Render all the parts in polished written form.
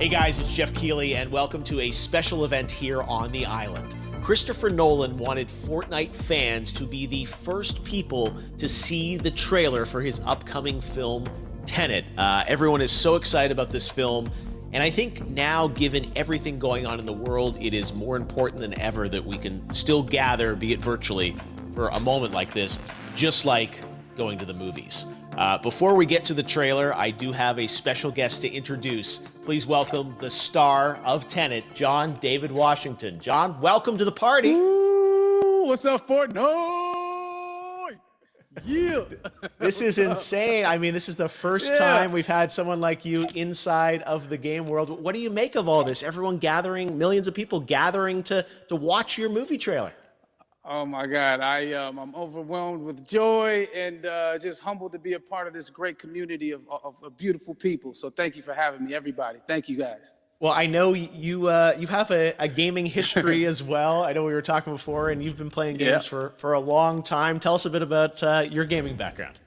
Hey guys, it's Jeff Keighley, and welcome to a special event here on the island. Christopher Nolan wanted Fortnite fans to be the first people to see the trailer for his upcoming film, Tenet. Everyone is so excited about this film, and I think now, given everything going on in the world, it is more important than ever that we can still gather, be it virtually, for a moment like this, just like going to the movies. Before we get to the trailer, I do have a special guest to introduce. Please welcome the star of Tenet, John David Washington. John, welcome to the party. Ooh, what's up, Fortnite? Yeah. This is insane. I mean, this is the first time we've had someone like you inside of the game world. What do you make of all this? Everyone gathering, millions of people gathering to watch your movie trailer. Oh my God, I'm overwhelmed with joy and just humbled to be a part of this great community of beautiful people. So thank you for having me, everybody. Thank you, guys. Well, I know you have a gaming history as well. I know we were talking before, and you've been playing games for a long time. Tell us a bit about your gaming background.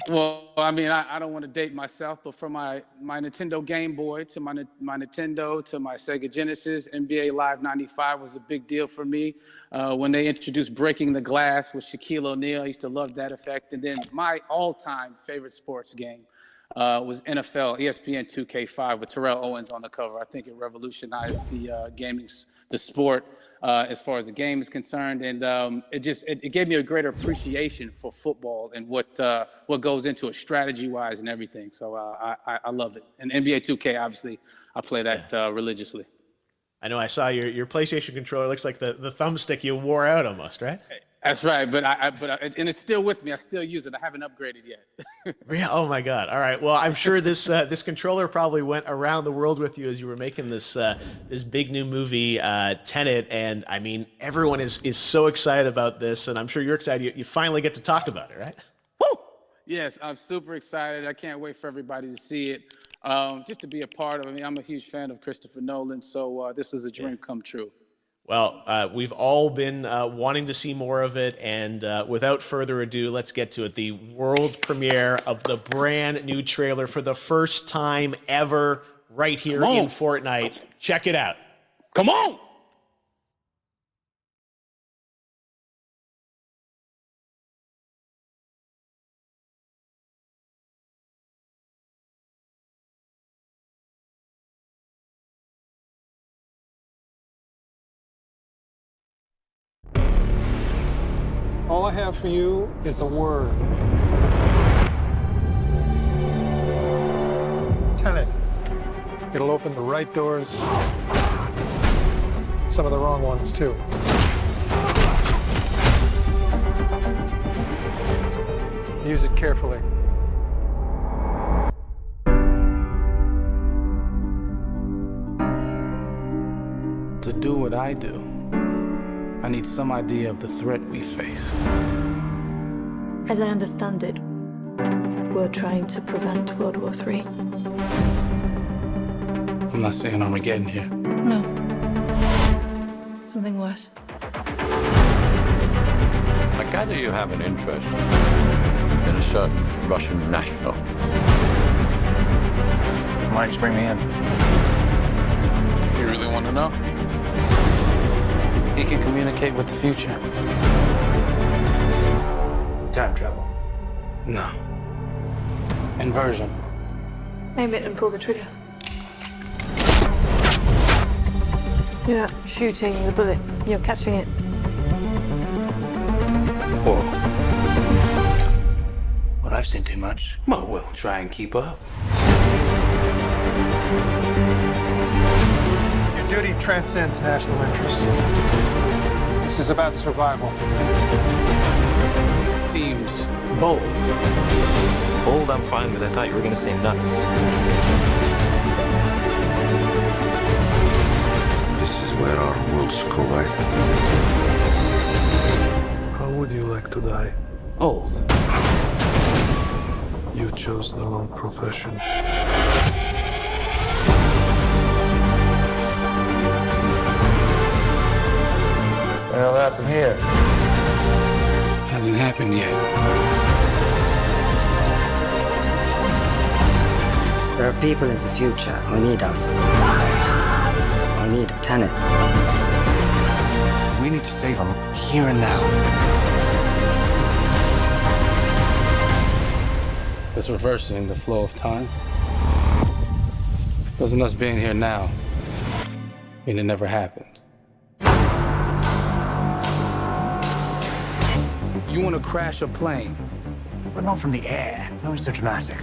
Well, I mean, I don't want to date myself, but from my Nintendo Game Boy to my Nintendo to my Sega Genesis, NBA Live 95 was a big deal for me. When they introduced Breaking the Glass with Shaquille O'Neal, I used to love that effect. And then my all-time favorite sports game was NFL ESPN 2K5 with Terrell Owens on the cover. I think it revolutionized the sport as far as the game is concerned, and it gave me a greater appreciation for football and what goes into it strategy-wise and everything. So I love it. And NBA 2K, obviously, I play that religiously. I know I saw your PlayStation controller. Looks like the thumbstick you wore out almost, right? That's right, but and it's still with me. I still use it. I haven't upgraded yet. Yeah. Oh my God. All right. Well, I'm sure this controller probably went around the world with you as you were making this big new movie, Tenet. And I mean, everyone is so excited about this, and I'm sure you're excited. You finally get to talk about it, right? Woo! Yes, I'm super excited. I can't wait for everybody to see it. Just to be a part of it. I mean, I'm a huge fan of Christopher Nolan, so this is a dream come true. Well, we've all been wanting to see more of it, and without further ado, let's get to it. The world premiere of the brand new trailer for the first time ever right here in Fortnite. Check it out. Come on! All I have for you is a word. Tenet. It'll open the right doors, some of the wrong ones too. Use it carefully. To do what I do, I need some idea of the threat we face. As I understand it, we're trying to prevent World War III. I'm not saying Armageddon here. No. Something worse. I gather you have an interest in a certain Russian national. Mike's bring me in. You really want to know? He can communicate with the future. Time travel. No. Inversion. Aim it and pull the trigger. You're not shooting the bullet, you're catching it. Whoa. Well, I've seen too much. Well, we'll try and keep up. Your duty transcends national interests. This is about survival. Seems bold. Bold, I'm fine with. I thought you were going to say nuts. This is where our worlds collide. How would you like to die? Old. You chose the wrong profession. Well, that from here. Hasn't happened yet. There are people in the future who need us. Who need Tenet. We need to save them here and now. This reversing the flow of time doesn't us being here now mean it never happened. You want to crash a plane? But not from the air. No, it's so dramatic.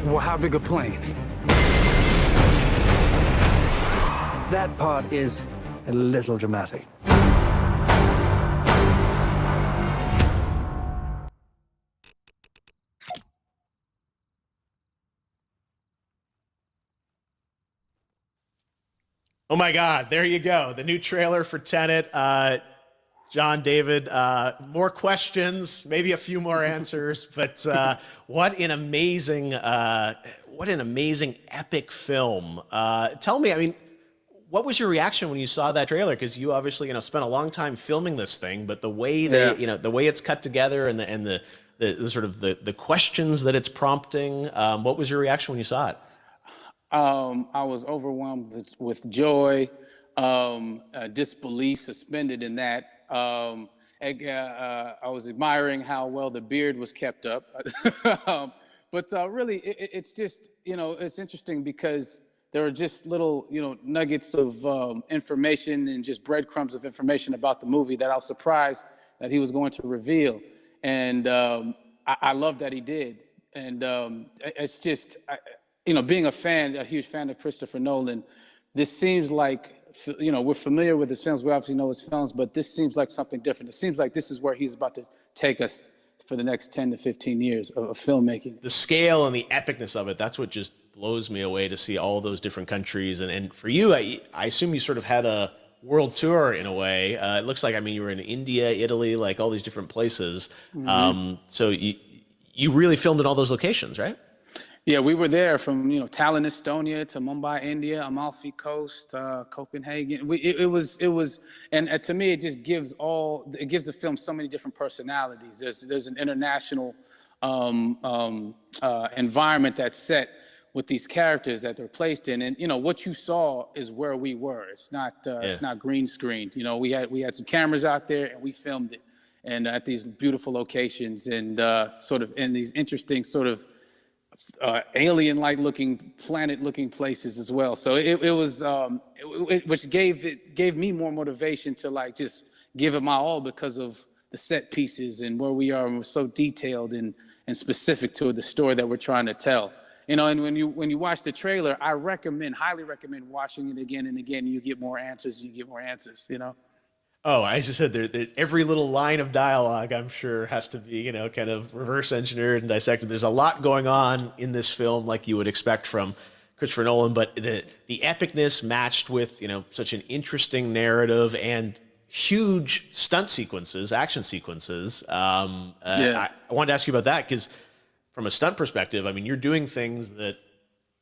Well, how big a plane? That part is a little dramatic. Oh my God, there you go. The new trailer for Tenet. John, David, more questions, maybe a few more answers, but what an amazing epic film. Tell me, I mean, what was your reaction when you saw that trailer? Because you obviously, spent a long time filming this thing, but the way the way it's cut together and the sort of the questions that it's prompting, what was your reaction when you saw it? I was overwhelmed with joy, disbelief, suspended in that. I was admiring how well the beard was kept up. But really, it's just, it's interesting because there are just little, nuggets of information and just breadcrumbs of information about the movie that I was surprised that he was going to reveal. And I love that he did. And it's just, being a huge fan of Christopher Nolan, this seems like, we're familiar with his films. We obviously know his films, but this seems like something different. It seems like this is where he's about to take us for the next 10 to 15 years of filmmaking. The scale and the epicness of it, that's what just blows me away to see all those different countries. And for you, I assume you sort of had a world tour in a way. It looks like, you were in India, Italy, like all these different places. Mm-hmm. So you really filmed in all those locations, right? Yeah, we were there from Tallinn, Estonia, to Mumbai, India, Amalfi Coast, Copenhagen. It was, and to me, it just gives the film so many different personalities. There's an international environment that's set with these characters that they're placed in, and what you saw is where we were. It's not green screened. We had some cameras out there and we filmed it, and at these beautiful locations and sort of in these interesting sort of alien-like looking, planet-looking places as well. So which gave me more motivation to just give it my all because of the set pieces and where we are, and we're so detailed and specific to the story that we're trying to tell. And when you watch the trailer, I highly recommend watching it again and again. You get more answers. Oh, I just said every little line of dialogue, I'm sure, has to be, kind of reverse engineered and dissected. There's a lot going on in this film, like you would expect from Christopher Nolan, but the epicness matched with, such an interesting narrative and huge stunt sequences, action sequences. I wanted to ask you about that because from a stunt perspective, you're doing things that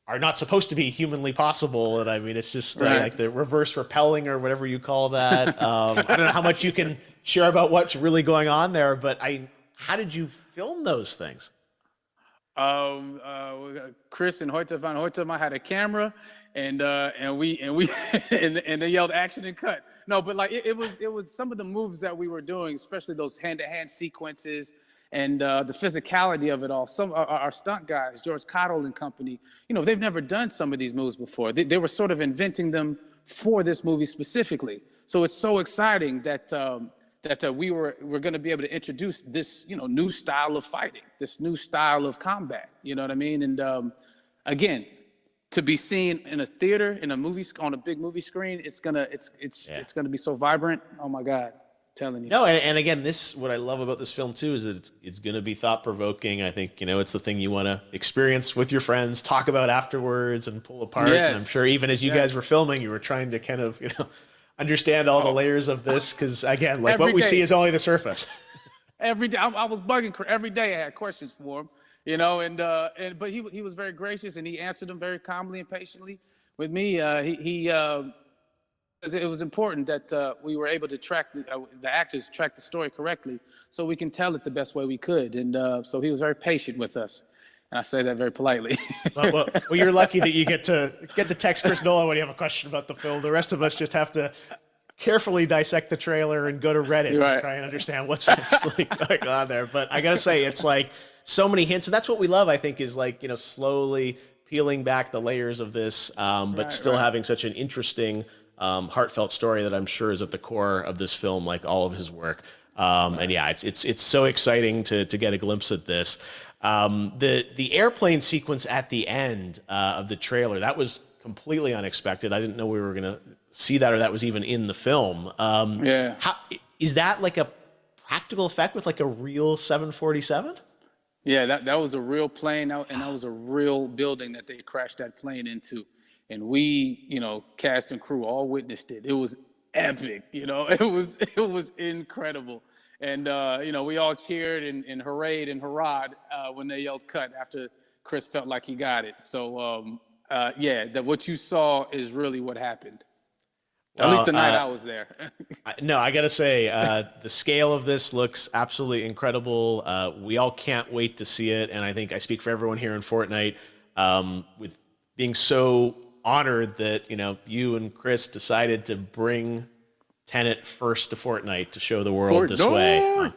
are not supposed to be humanly possible. And it's just like the reverse rappelling or whatever you call that. I don't know how much you can share about what's really going on there, but how did you film those things? Chris and Hoyte van Hoytema had a camera and they yelled action and cut. No, but it was some of the moves that we were doing, especially those hand-to-hand sequences, and the physicality of it all. Some our stunt guys, George Cottle and company, they've never done some of these moves before. They were sort of inventing them for this movie specifically. So it's so exciting that we're going to be able to introduce this new style of fighting, this new style of combat. You know what I mean? And again, to be seen in a theater, in a movie, on a big movie screen, it's gonna be so vibrant. Oh my God. Telling you. No, and again, what I love about this film too is that it's going to be thought-provoking. I think it's the thing you want to experience with your friends, talk about afterwards, and pull apart. Yes. And I'm sure even as you guys were filming, you were trying to kind of understand all the layers of this because again, like what we see is only the surface. Every day, I was bugging every day. I had questions for him, but he was very gracious and he answered them very calmly and patiently with me. It was important that we were able to track the actors track the story correctly, so we can tell it the best way we could. And so he was very patient with us, And I say that very politely. Well, you're lucky that you get to text Chris Nolan when you have a question about the film. The rest of us just have to carefully dissect the trailer and go to Reddit to try and understand what's actually going on there. But I gotta say, it's like so many hints, and that's what we love, I think, is like, you know, slowly peeling back the layers of this, but still having such an interesting, heartfelt story that I'm sure is at the core of this film, like all of his work. And yeah, it's so exciting to get a glimpse at this. The airplane sequence at the end of the trailer, that was completely unexpected. I didn't know we were gonna see that, or that was even in the film. How is that, like a practical effect with like a real 747? Yeah, that was a real plane, and that was a real building that they crashed that plane into. And we, you know, cast and crew all witnessed it. It was epic, you know, it was incredible. And, you know, we all cheered and hurrayed and hurrahed when they yelled cut after Chris felt like he got it. So, yeah, what you saw is really what happened. At least the night I was there. No, I got to say, the scale of this looks absolutely incredible. We all can't wait to see it. And I think I speak for everyone here in Fortnite with being so honored that, you know, you and Chris decided to bring Tenet first to Fortnite to show the world this way.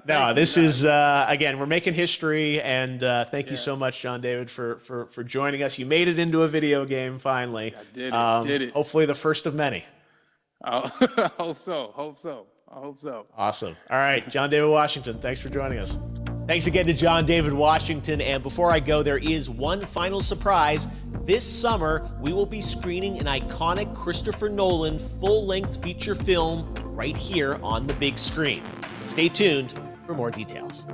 No, this is, again, we're making history, and thank you so much, John David, for joining us. You made it into a video game, finally. I did it. Hopefully the first of many. I hope so. Awesome. All right, John David Washington, thanks for joining us. Thanks again to John David Washington, and before I go, there is one final surprise. This summer, we will be screening an iconic Christopher Nolan full-length feature film right here on the big screen. Stay tuned for more details.